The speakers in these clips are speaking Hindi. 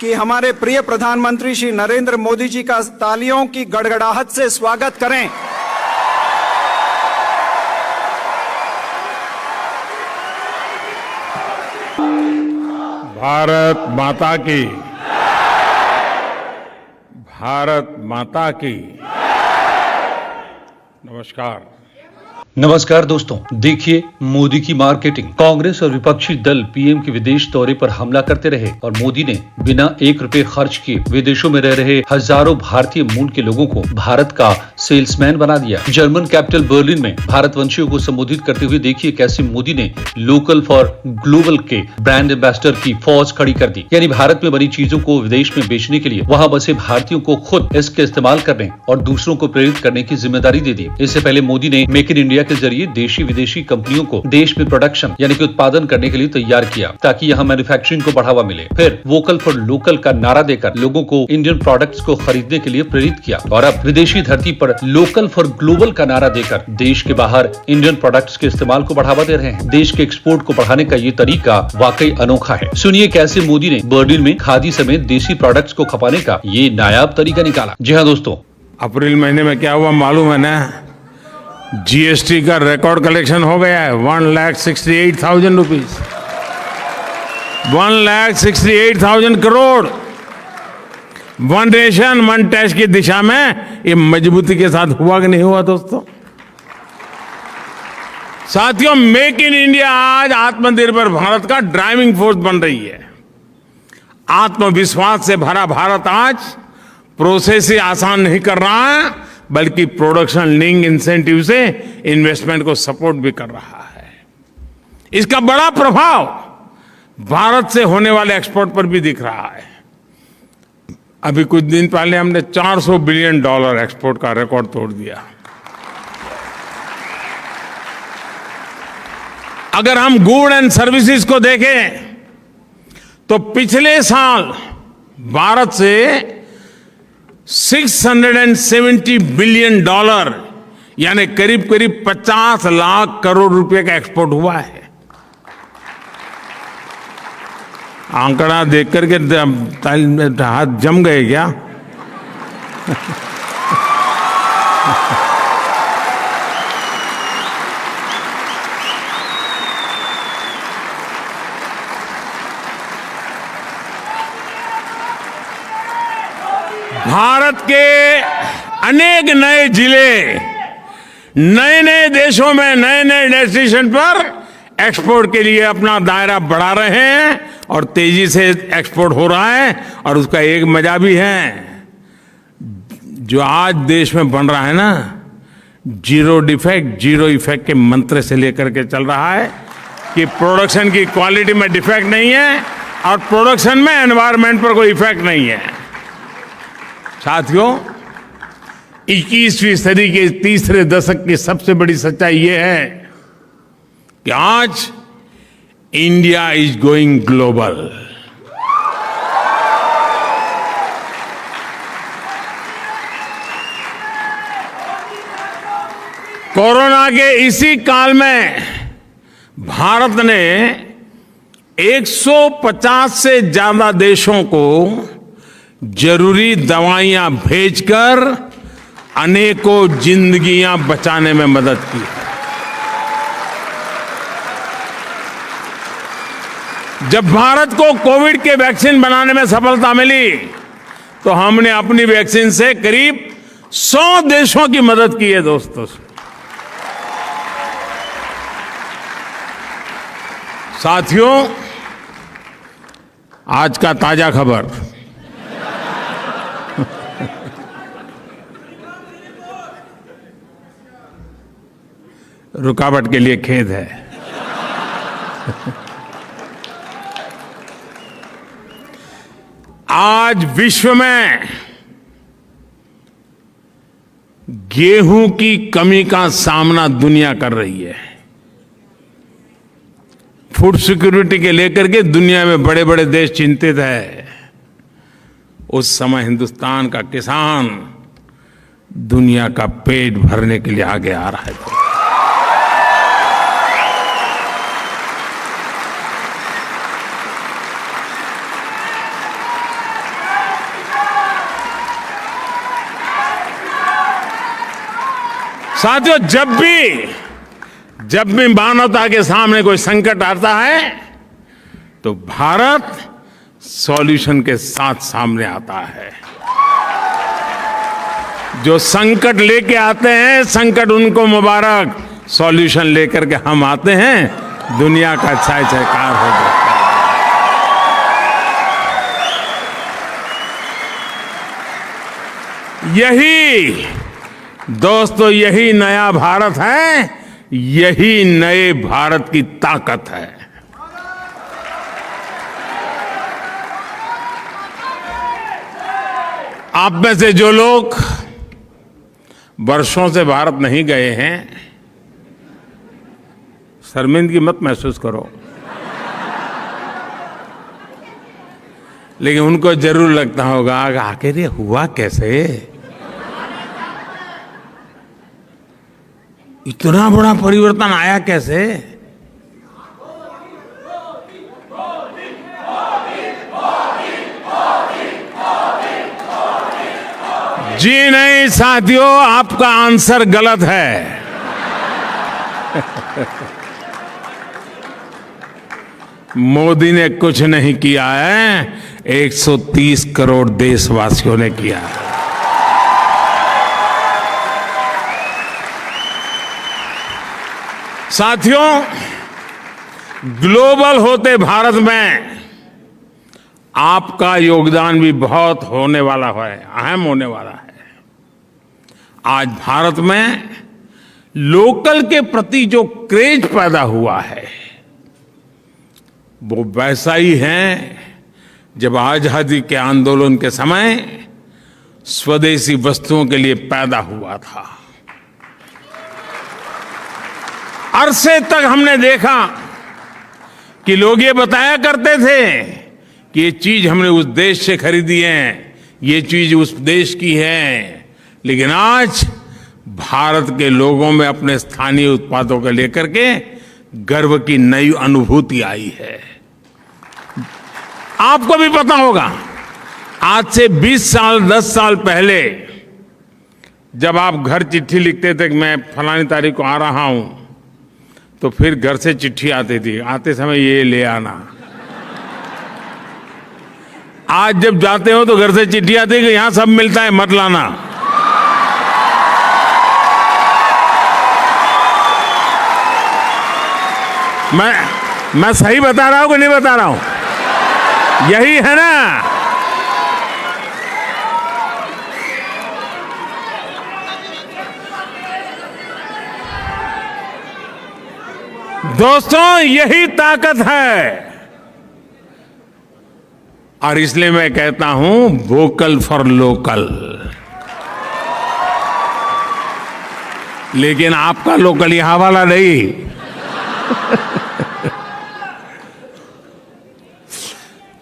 कि हमारे प्रिय प्रधानमंत्री श्री नरेंद्र मोदी जी का तालियों की गड़गड़ाहट से स्वागत करें। भारत माता की, भारत माता की। नमस्कार दोस्तों, देखिए मोदी की मार्केटिंग। कांग्रेस और विपक्षी दल पीएम के विदेश दौरे पर हमला करते रहे और मोदी ने बिना 1 रुपए खर्च किए विदेशों में रह रहे हजारों भारतीय मूल के लोगों को भारत का सेल्समैन बना दिया। जर्मन कैपिटल बर्लिन में भारतवंशियों को संबोधित करते हुए देखिए कैसे मोदी ने लोकल फॉर ग्लोबल के ब्रांड एम्बेसडर की फौज खड़ी कर दी। यानी भारत में बनी चीजों को विदेश में बेचने के लिए वहां बसे भारतीयों को खुद इसके इस्तेमाल करने और दूसरों को प्रेरित करने की जिम्मेदारी दे दी। इससे पहले मोदी ने मेक इन इंडिया के जरिए देशी विदेशी कंपनियों को देश में प्रोडक्शन यानी कि उत्पादन करने के लिए तैयार किया ताकि यहाँ मैन्युफैक्चरिंग को बढ़ावा मिले। फिर वोकल फॉर लोकल का नारा देकर लोगों को इंडियन प्रोडक्ट्स को खरीदने के लिए प्रेरित किया और अब विदेशी धरती पर लोकल फॉर ग्लोबल का नारा देकर देश के बाहर इंडियन प्रोडक्ट्स के इस्तेमाल को बढ़ावा दे रहे हैं। देश के एक्सपोर्ट को बढ़ाने का ये तरीका वाकई अनोखा है। सुनिए कैसे मोदी ने बर्लिन में खादी समेत देशी प्रोडक्ट्स को खपाने का ये नायाब तरीका निकाला। जी हाँ दोस्तों, अप्रैल महीने में क्या हुआ मालूम है ना? जीएसटी का रिकॉर्ड कलेक्शन हो गया है 1,68,000 rupees, 1,68,000 crore. One nation one tax की दिशा में ये मजबूती के साथ हुआ कि नहीं हुआ दोस्तों? साथियों, मेक इन इंडिया आज आत्मनिर्भर भारत का ड्राइविंग फोर्स बन रही है। आत्मविश्वास से भरा भारत आज प्रोसेस ही आसान नहीं कर रहा है बल्कि प्रोडक्शन लिंक इंसेंटिव से इन्वेस्टमेंट को सपोर्ट भी कर रहा है। इसका बड़ा प्रभाव भारत से होने वाले एक्सपोर्ट पर भी दिख रहा है। अभी कुछ दिन पहले हमने $400 बिलियन एक्सपोर्ट का रिकॉर्ड तोड़ दिया। अगर हम गुड एंड सर्विसेज को देखें तो पिछले साल भारत से $670 बिलियन यानी करीब करीब 50 लाख करोड़ रुपए का एक्सपोर्ट हुआ है। आंकड़ा देख करके हाथ जम गए क्या? भारत के अनेक नए जिले नए नए देशों में नए नए डेस्टिनेशन पर एक्सपोर्ट के लिए अपना दायरा बढ़ा रहे हैं और तेजी से एक्सपोर्ट हो रहा है। और उसका एक मजा भी है, जो आज देश में बन रहा है ना, जीरो डिफेक्ट जीरो इफेक्ट के मंत्र से लेकर के चल रहा है कि प्रोडक्शन की क्वालिटी में डिफेक्ट नहीं है और प्रोडक्शन में एनवायरमेंट पर कोई इफेक्ट नहीं है। साथियों, 21वीं सदी के तीसरे दशक की सबसे बड़ी सच्चाई यह है कि आज India is going global. Corona के इसी काल में भारत ने 150 से ज्यादा देशों को जरूरी दवाइयां भेजकर अनेकों जिंदगियां बचाने में मदद की। जब भारत को कोविड के वैक्सीन बनाने में सफलता मिली तो हमने अपनी वैक्सीन से करीब 100 देशों की मदद की है दोस्तों। साथियों, आज का ताजा खबर, रुकावट के लिए खेद है। आज विश्व में गेहूं की कमी का सामना दुनिया कर रही है। फूड सिक्योरिटी के लेकर के दुनिया में बड़े बड़े देश चिंतित है। उस समय हिंदुस्तान का किसान दुनिया का पेट भरने के लिए आगे आ रहा है। साथियों, जब भी मानवता के सामने कोई संकट आता है तो भारत सॉल्यूशन के साथ सामने आता है। जो संकट लेके आते हैं, संकट उनको मुबारक, सॉल्यूशन लेकर के हम आते हैं, दुनिया का छाया हो जाता है। यही दोस्तों, यही नया भारत है, यही नए भारत की ताकत है। आप में से जो लोग वर्षों से भारत नहीं गए हैं, शर्मिंदगी मत महसूस करो, लेकिन उनको जरूर लगता होगा कि आखिर ये हुआ कैसे, इतना बड़ा परिवर्तन आया कैसे। जी नहीं साथियों, आपका आंसर गलत है। मोदी ने कुछ नहीं किया है, 130 करोड़ देशवासियों ने किया है। साथियों, ग्लोबल होते भारत में आपका योगदान भी बहुत होने वाला है, अहम होने वाला है। आज भारत में लोकल के प्रति जो क्रेज पैदा हुआ है वो वैसा ही है जब आजादी के आंदोलन के समय स्वदेशी वस्तुओं के लिए पैदा हुआ था। अरसे तक हमने देखा कि लोग ये बताया करते थे कि ये चीज हमने उस देश से खरीदी है, ये चीज उस देश की है, लेकिन आज भारत के लोगों में अपने स्थानीय उत्पादों को लेकर के गर्व की नई अनुभूति आई है। आपको भी पता होगा, आज से 20 साल 10 साल पहले जब आप घर चिट्ठी लिखते थे कि मैं फलानी तारीख को आ रहा हूं, तो फिर घर से चिट्ठी आती थी, आते समय ये ले आना। आज जब जाते हो तो घर से चिट्ठी आती है कि यहां सब मिलता है, मत लाना। मैं सही बता रहा हूं कि नहीं बता रहा हूं? यही है ना। दोस्तों, यही ताकत है, और इसलिए मैं कहता हूं वोकल फॉर लोकल। लेकिन आपका लोकल यहां वाला नहीं।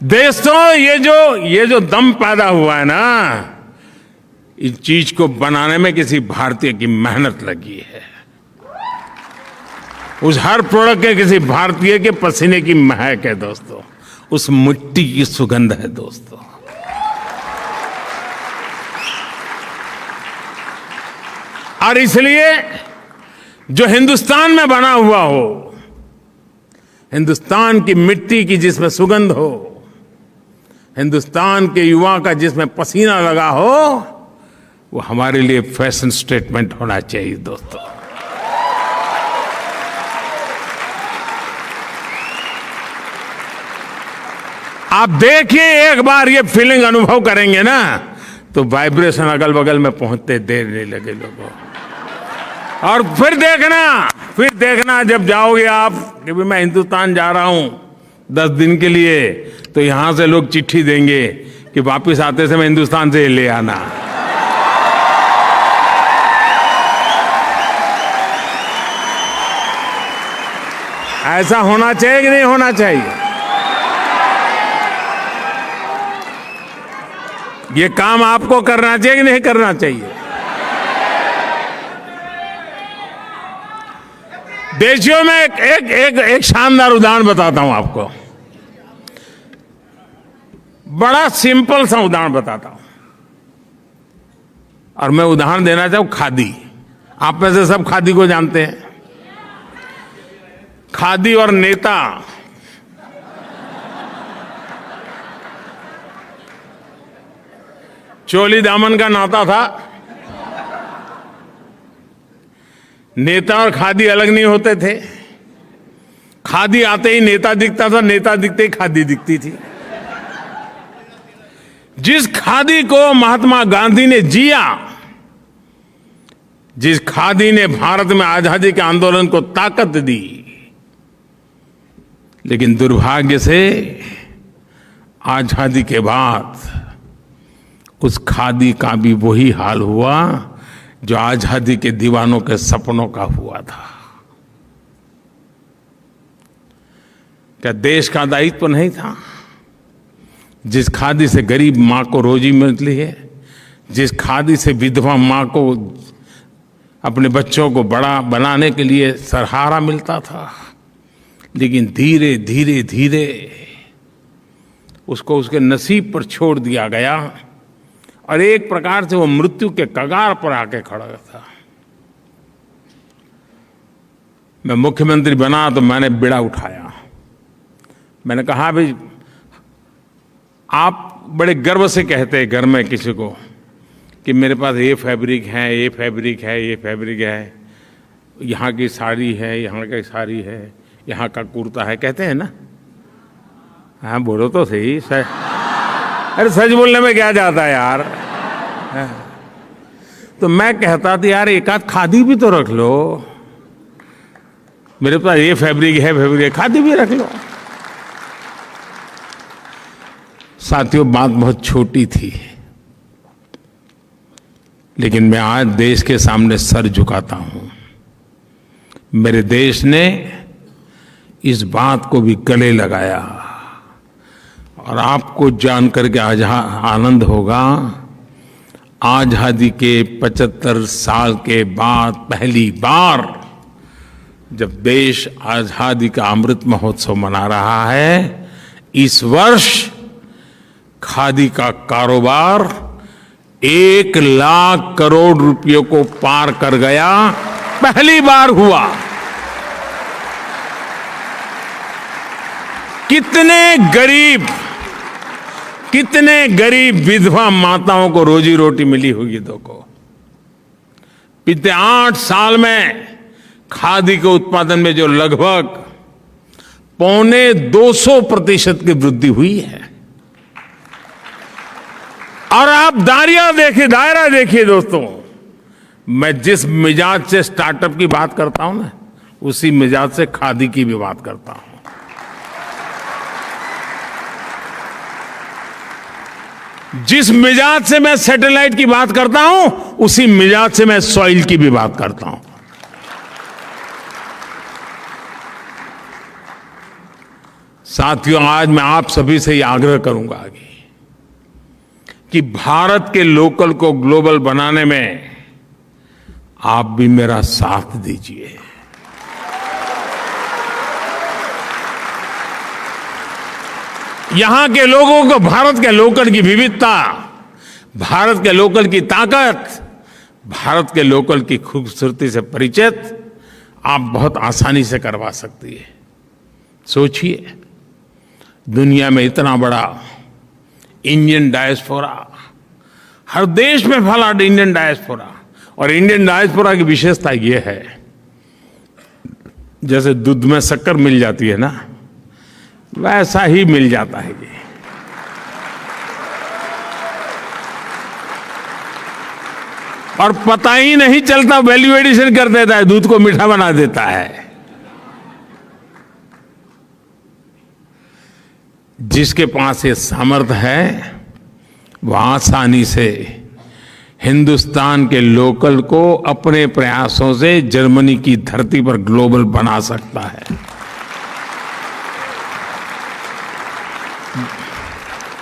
दोस्तों, ये जो दम पैदा हुआ है ना, इस चीज को बनाने में किसी भारतीय की मेहनत लगी है। उस हर प्रोडक्ट के किसी भारतीय के पसीने की महक है दोस्तों, उस मिट्टी की सुगंध है दोस्तों। और इसलिए जो हिंदुस्तान में बना हुआ हो, हिंदुस्तान की मिट्टी की जिसमें सुगंध हो, हिंदुस्तान के युवा का जिसमें पसीना लगा हो, वो हमारे लिए फैशन स्टेटमेंट होना चाहिए दोस्तों। आप देखिए, एक बार ये फीलिंग अनुभव करेंगे ना, तो वाइब्रेशन अगल बगल में पहुंचते देर नहीं लगे लोगों। और फिर देखना जब जाओगे आप कि मैं हिंदुस्तान जा रहा हूं 10 दिन के लिए, तो यहां से लोग चिट्ठी देंगे कि वापस आते समय हिंदुस्तान से ले आना। ऐसा होना चाहिए कि नहीं होना चाहिए? ये काम आपको करना चाहिए कि नहीं करना चाहिए? देशियों में एक शानदार उदाहरण बताता हूं आपको, बड़ा सिंपल सा उदाहरण बताता हूं, और मैं उदाहरण देना चाहूं खादी। आप में से सब खादी को जानते हैं। खादी और नेता, चोली दामन का नाता था। नेता और खादी अलग नहीं होते थे। खादी आते ही नेता दिखता था, नेता दिखते ही खादी दिखती थी। जिस खादी को महात्मा गांधी ने जिया, जिस खादी ने भारत में आजादी के आंदोलन को ताकत दी, लेकिन दुर्भाग्य से आजादी के बाद उस खादी का भी वही हाल हुआ जो आजादी के दीवानों के सपनों का हुआ था। क्या देश का दायित्व नहीं था? जिस खादी से गरीब मां को रोजी मिलती है, जिस खादी से विधवा मां को अपने बच्चों को बड़ा बनाने के लिए सहारा मिलता था, लेकिन धीरे धीरे धीरे उसको उसके नसीब पर छोड़ दिया गया और एक प्रकार से वो मृत्यु के कगार पर आके खड़ा था। मैं मुख्यमंत्री बना तो मैंने बीड़ा उठाया। मैंने कहा भाई, आप बड़े गर्व से कहते हैं घर में किसी को कि मेरे पास ये फैब्रिक है, ये फैब्रिक है, ये फैब्रिक है, यहाँ की साड़ी है, यहाँ की साड़ी है, यहाँ का कुर्ता है, कहते हैं ना? हाँ, बोलो तो सही। अरे सच बोलने में क्या जाता है यार। तो मैं कहता था यार एक आध खादी भी तो रख लो। मेरे पास ये फैब्रिक है, खादी भी रख लो। साथियों, बात बहुत छोटी थी, लेकिन मैं आज देश के सामने सर झुकाता हूं। मेरे देश ने इस बात को भी गले लगाया और आपको जानकर के आज आनंद होगा, आजादी के 75 साल के बाद पहली बार जब देश आजादी का अमृत महोत्सव मना रहा है, इस वर्ष खादी का कारोबार 1 लाख करोड़ रुपयों को पार कर गया। पहली बार हुआ। कितने गरीब विधवा माताओं को रोजी रोटी मिली होगी। को पिछले 8 साल में खादी के उत्पादन में जो लगभग 250% की वृद्धि हुई है। और आप दायरा देखिए दोस्तों, मैं जिस मिजाज से स्टार्टअप की बात करता हूं ना, उसी मिजाज से खादी की भी बात करता हूं। जिस मिजाज से मैं सैटेलाइट की बात करता हूं, उसी मिजाज से मैं सॉइल की भी बात करता हूं। साथियों, आज मैं आप सभी से यह आग्रह करूंगा कि भारत के लोकल को ग्लोबल बनाने में आप भी मेरा साथ दीजिए। यहां के लोगों को भारत के लोकल की विविधता, भारत के लोकल की ताकत, भारत के लोकल की खूबसूरती से परिचित आप बहुत आसानी से करवा सकती है। सोचिए, दुनिया में इतना बड़ा इंडियन डायस्पोरा, हर देश में फैला इंडियन डायस्पोरा, और इंडियन डायस्पोरा की विशेषता यह है, जैसे दूध में शक्कर मिल जाती है ना, वैसा ही मिल जाता है ये। और पता ही नहीं चलता, वैल्यू एडिशन कर देता है, दूध को मीठा बना देता है। जिसके पास ये सामर्थ्य है, वह आसानी से हिंदुस्तान के लोकल को अपने प्रयासों से जर्मनी की धरती पर ग्लोबल बना सकता है।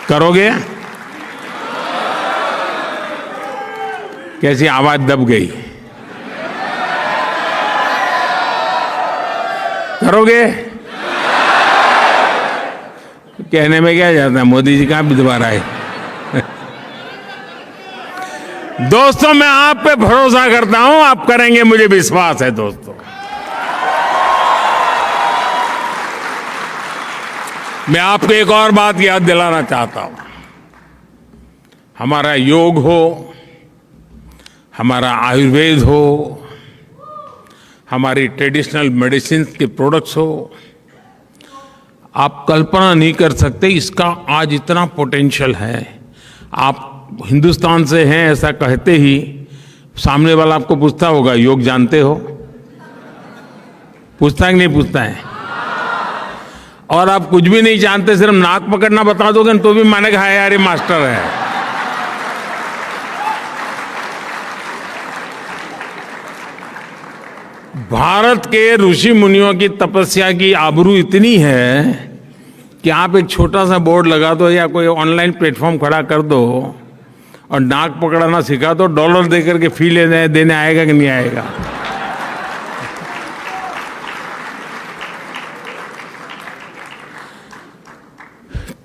करोगे? कैसी आवाज दब गई? करोगे? कहने में क्या जाता है, मोदी जी कहां भी दोबारा आए। दोस्तों, मैं आप पे भरोसा करता हूं, आप करेंगे, मुझे विश्वास है दोस्तों। मैं आपको एक और बात याद दिलाना चाहता हूं। हमारा योग हो, हमारा आयुर्वेद हो, हमारी ट्रेडिशनल मेडिसिन के प्रोडक्ट्स हो, आप कल्पना नहीं कर सकते इसका आज इतना पोटेंशियल है। आप हिंदुस्तान से हैं ऐसा कहते ही सामने वाला आपको पूछता होगा, योग जानते हो? पूछता है कि नहीं पूछता है? और आप कुछ भी नहीं जानते, सिर्फ नाक पकड़ना बता दोगे तो भी मानेगा हाँ यार ये मास्टर है। भारत के ऋषि मुनियों की तपस्या की आबरू इतनी है कि आप एक छोटा सा बोर्ड लगा दो या कोई ऑनलाइन प्लेटफॉर्म खड़ा कर दो और नाक पकड़ना सिखा दो, डॉलर देकर के फी देने आएगा कि नहीं आएगा?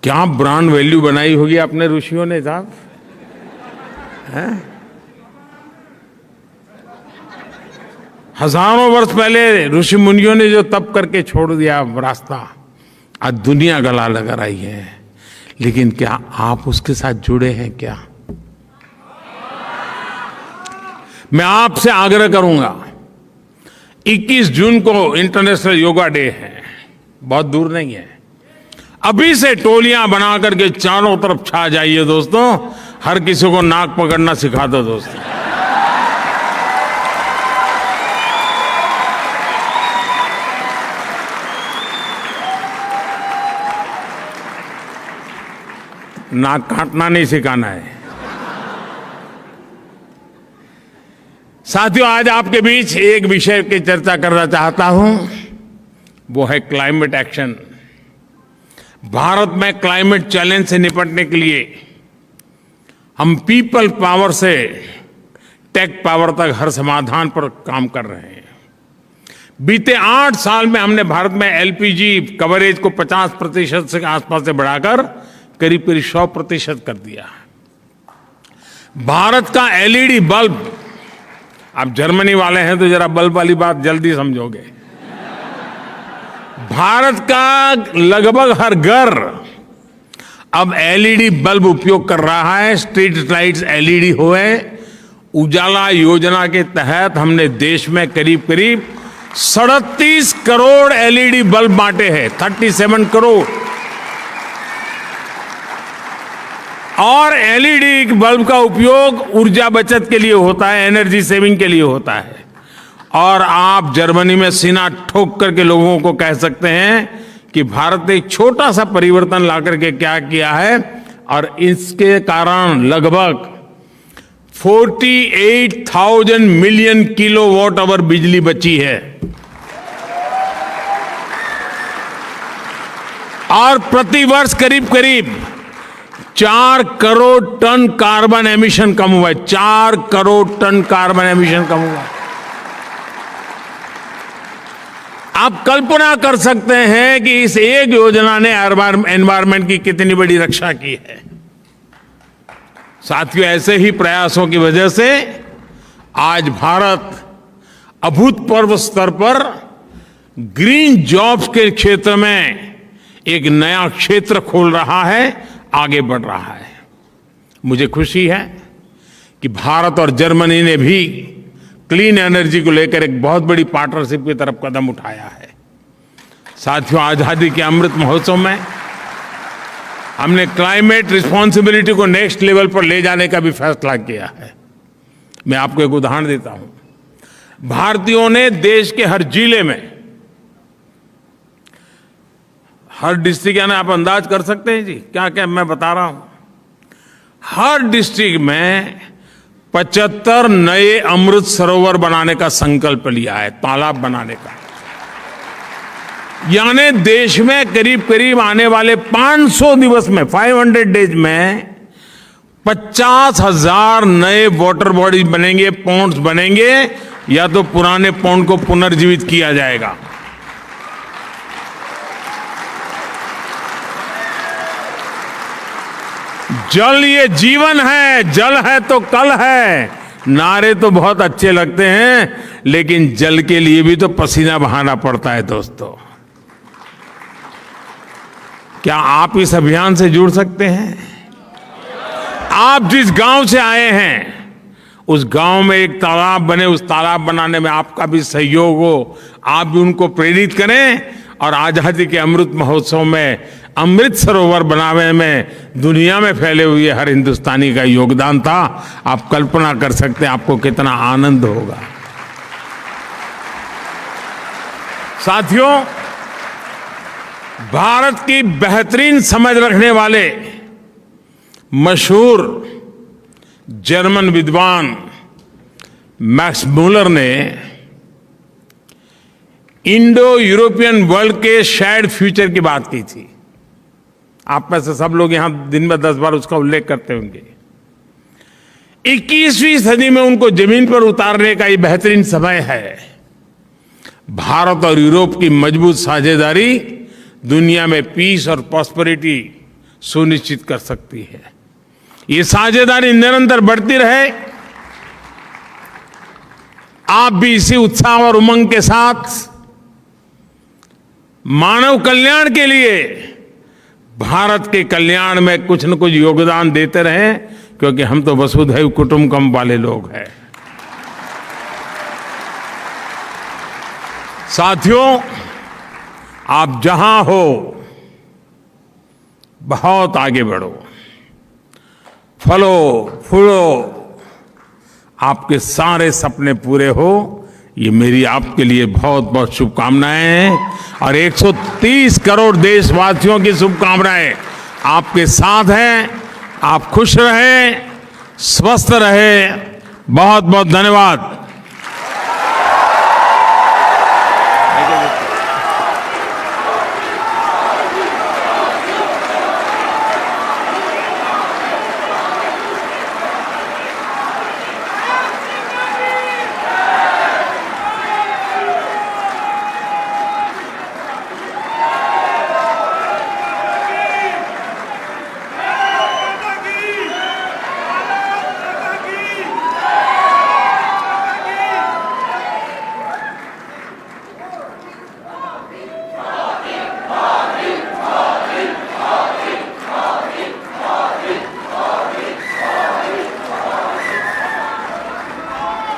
क्या ब्रांड वैल्यू बनाई होगी अपने ऋषियों ने साहब, हैं? हजारों वर्ष पहले ऋषि मुनियों ने जो तप करके छोड़ दिया रास्ता, आज दुनिया गला लगा रही है। लेकिन क्या आप उसके साथ जुड़े हैं क्या? मैं आपसे आग्रह करूंगा, 21 जून को इंटरनेशनल योगा डे है, बहुत दूर नहीं है। अभी से टोलियां बना करके चारों तरफ छा जाइए दोस्तों, हर किसी को नाक पकड़ना सिखा दो दोस्तों। नाक काटना नहीं सिखाना है। साथियों, आज आपके बीच एक विषय की चर्चा करना चाहता हूं, वो है क्लाइमेट एक्शन। भारत में क्लाइमेट चैलेंज से निपटने के लिए हम पीपल पावर से टेक पावर तक हर समाधान पर काम कर रहे हैं। बीते 8 साल में हमने भारत में एलपीजी कवरेज को 50% से आसपास से बढ़ाकर करीब 100% कर दिया। भारत का एलईडी बल्ब, आप जर्मनी वाले हैं तो जरा बल्ब वाली बात जल्दी समझोगे। भारत का लगभग हर घर अब एलईडी बल्ब उपयोग कर रहा है। स्ट्रीट लाइट्स एलईडी हुए। उजाला योजना के तहत हमने देश में करीब 37 करोड़ एलईडी बल्ब बांटे हैं, 37 करोड़। और एलईडी बल्ब का उपयोग ऊर्जा बचत के लिए होता है, एनर्जी सेविंग के लिए होता है। और आप जर्मनी में सीना ठोक करके लोगों को कह सकते हैं कि भारत ने एक छोटा सा परिवर्तन ला करके क्या किया है, और इसके कारण लगभग 48,000 मिलियन किलोवाट आवर बिजली बची है। और प्रतिवर्ष करीब 4 करोड़ टन कार्बन एमिशन कम हुआ है। 4 करोड़ टन कार्बन एमिशन कम हुआ है। आप कल्पना कर सकते हैं कि इस एक योजना ने एनवायरमेंट की कितनी बड़ी रक्षा की है। साथियों, ऐसे ही प्रयासों की वजह से आज भारत अभूतपूर्व स्तर पर ग्रीन जॉब्स के क्षेत्र में एक नया क्षेत्र खोल रहा है, आगे बढ़ रहा है। मुझे खुशी है कि भारत और जर्मनी ने भी क्लीन एनर्जी को लेकर एक बहुत बड़ी पार्टनरशिप की तरफ कदम उठाया है। साथियों, आजादी के अमृत महोत्सव में हमने क्लाइमेट रिस्पॉन्सिबिलिटी को नेक्स्ट लेवल पर ले जाने का भी फैसला किया है। मैं आपको एक उदाहरण देता हूं। भारतीयों ने देश के हर जिले में, हर डिस्ट्रिक्ट, यानी आप अंदाज कर सकते हैं जी क्या क्या मैं बता रहा हूं। हर डिस्ट्रिक्ट में 75 नए अमृत सरोवर बनाने का संकल्प लिया है, तालाब बनाने का। यानी देश में करीब आने वाले 500 दिवस में, 500 डेज में 50,000 नए वाटर बॉडीज बनेंगे, पॉन्ड्स बनेंगे, या तो पुराने पॉन्ड को पुनर्जीवित किया जाएगा। जल ये जीवन है, जल है तो कल है। नारे तो बहुत अच्छे लगते हैं, लेकिन जल के लिए भी तो पसीना बहाना पड़ता है दोस्तों। क्या आप इस अभियान से जुड़ सकते हैं? आप जिस गांव से आए हैं, उस गांव में एक तालाब बने, उस तालाब बनाने में आपका भी सहयोग हो, आप भी उनको प्रेरित करें। और आजादी के अमृत महोत्सव में अमृत सरोवर बनाने में दुनिया में फैले हुए हर हिंदुस्तानी का योगदान था। आप कल्पना कर सकते हैं आपको कितना आनंद होगा। साथियों, भारत की बेहतरीन समझ रखने वाले मशहूर जर्मन विद्वान मैक्स मूलर ने इंडो यूरोपियन वर्ल्ड के शेयर्ड फ्यूचर की बात की थी। आप में से सब लोग यहां दिन में 10 बार उसका उल्लेख करते होंगे। 21वीं सदी में उनको जमीन पर उतारने का ये बेहतरीन समय है। भारत और यूरोप की मजबूत साझेदारी दुनिया में पीस और प्रॉस्पेरिटी सुनिश्चित कर सकती है। ये साझेदारी निरंतर बढ़ती रहे। आप भी इसी उत्साह और उमंग के साथ मानव कल्याण के लिए भारत के कल्याण में कुछ न कुछ योगदान देते रहें, क्योंकि हम तो वसुधैव कुटुंबकम वाले लोग हैं। साथियों, आप जहां हो बहुत आगे बढ़ो, फलो फूलो, आपके सारे सपने पूरे हो, ये मेरी आपके लिए बहुत बहुत शुभकामनाएं हैं। और 130 करोड़ देशवासियों की शुभकामनाएं आपके साथ हैं। आप खुश रहें, स्वस्थ रहें। बहुत बहुत धन्यवाद।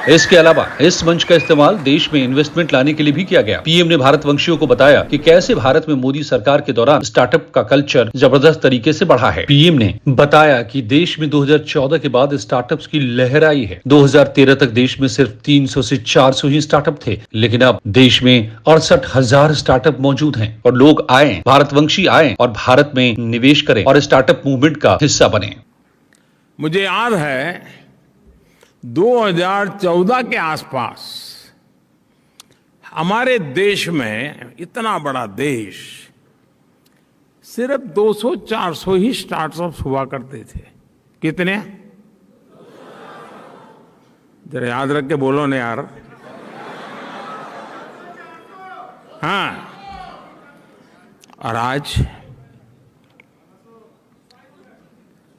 इसके अलावा इस मंच का इस्तेमाल देश में इन्वेस्टमेंट लाने के लिए भी किया गया। पीएम ने भारतवंशियों को बताया कि कैसे भारत में मोदी सरकार के दौरान स्टार्टअप का कल्चर जबरदस्त तरीके से बढ़ा है। पीएम ने बताया कि देश में 2014 के बाद स्टार्टअप्स की लहर आई है। 2013 तक देश में सिर्फ 300 से 400 ही स्टार्टअप थे, लेकिन अब देश में 68,000 स्टार्टअप मौजूद हैं। और लोग आए, भारतवंशी आए और भारत में निवेश करें और स्टार्टअप मूवमेंट का हिस्सा बने। मुझे याद है 2014 के आसपास हमारे देश में, इतना बड़ा देश, सिर्फ 200-400 ही स्टार्टअप्स हुआ करते थे। कितने? जरा याद रख के बोलो ना यार। हाँ, और आज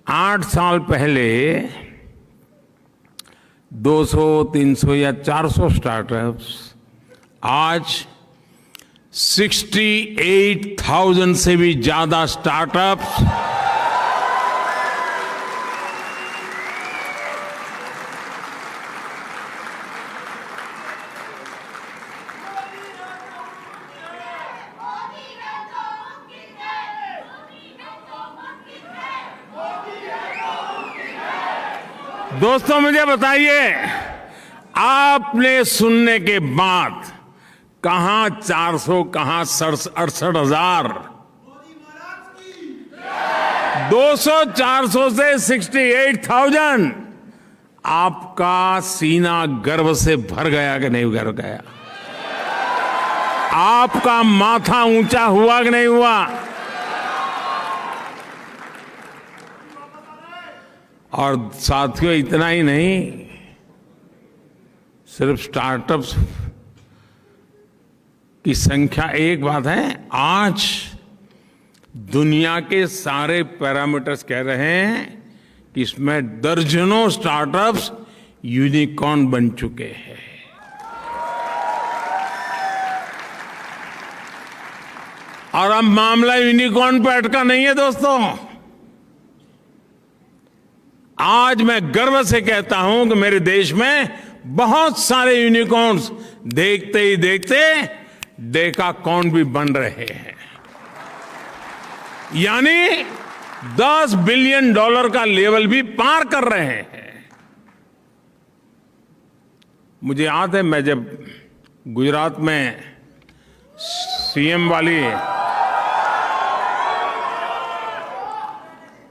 8 साल पहले 200, 300 या 400 स्टार्टअप्स आज 68,000 से भी ज्यादा स्टार्टअप्स दोस्तों, मुझे बताइए, आपने सुनने के बाद कहां 400, कहां 68,000, 200-400 से 68,000, आपका सीना गर्व से भर गया कि नहीं भर गया? आपका माथा ऊंचा हुआ कि नहीं हुआ? और साथियों, इतना ही नहीं, सिर्फ स्टार्टअप्स की संख्या एक बात है, आज दुनिया के सारे पैरामीटर्स कह रहे हैं कि इसमें दर्जनों स्टार्टअप्स यूनिकॉर्न बन चुके हैं। और अब मामला यूनिकॉर्न पर अटका नहीं है दोस्तों। आज मैं गर्व से कहता हूं कि मेरे देश में बहुत सारे यूनिकॉर्न्स देखते ही देखते डेकाकॉर्न भी बन रहे हैं, यानी $10 बिलियन का लेवल भी पार कर रहे हैं। मुझे याद है मैं जब गुजरात में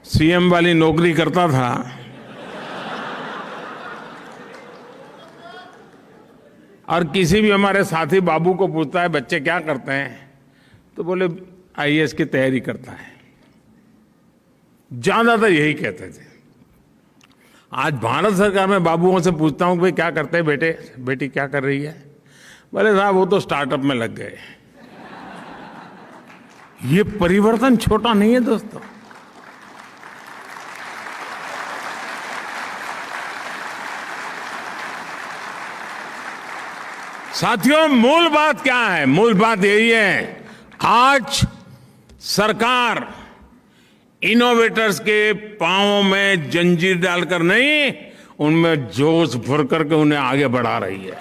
सीएम वाली नौकरी करता था, और किसी भी हमारे साथी बाबू को पूछता है बच्चे क्या करते हैं, तो बोले आईएएस की तैयारी करता है। ज्यादातर यही कहते थे। आज भारत सरकार में बाबुओं से पूछता हूं कि भाई क्या करते हैं बेटे, बेटी क्या कर रही है, बोले साहब वो तो स्टार्टअप में लग गए। ये परिवर्तन छोटा नहीं है दोस्तों। साथियों, मूल बात क्या है? मूल बात यही है, आज सरकार इनोवेटर्स के पांवों में जंजीर डालकर नहीं, उनमें जोश भर करके उन्हें आगे बढ़ा रही है।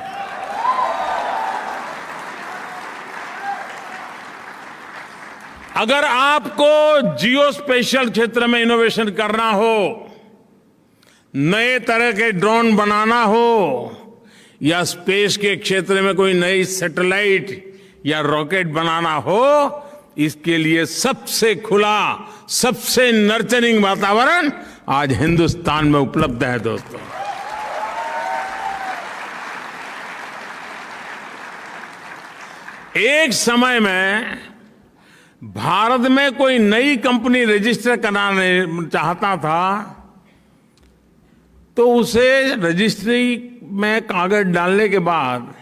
अगर आपको जियो स्पेशल क्षेत्र में इनोवेशन करना हो, नए तरह के ड्रोन बनाना हो, या स्पेस के क्षेत्र में कोई नई सैटेलाइट या रॉकेट बनाना हो, इसके लिए सबसे खुला, सबसे नर्चरिंग वातावरण आज हिंदुस्तान में उपलब्ध है दोस्तों। एक समय में भारत में कोई नई कंपनी रजिस्टर कराना चाहता था तो उसे रजिस्ट्री में कागज डालने के बाद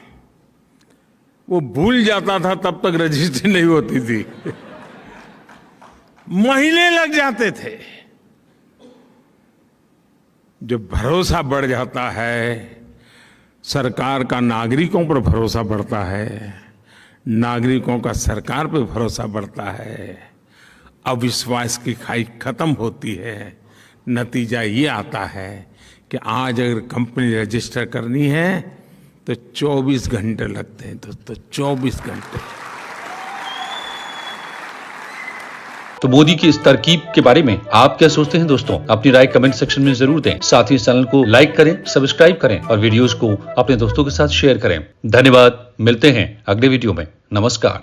वो भूल जाता था, तब तक रजिस्ट्री नहीं होती थी। महीने लग जाते थे। जब भरोसा बढ़ जाता है, सरकार का नागरिकों पर भरोसा बढ़ता है, नागरिकों का सरकार पर भरोसा बढ़ता है, अविश्वास की खाई खत्म होती है। नतीजा ये आता है कि आज अगर कंपनी रजिस्टर करनी है तो 24 घंटे लगते हैं दोस्तों, 24 घंटे। तो मोदी की इस तरकीब के बारे में आप क्या सोचते हैं दोस्तों? अपनी राय कमेंट सेक्शन में जरूर दें। साथ ही इस चैनल को लाइक करें, सब्सक्राइब करें और वीडियोस को अपने दोस्तों के साथ शेयर करें। धन्यवाद। मिलते हैं अगले वीडियो में। नमस्कार।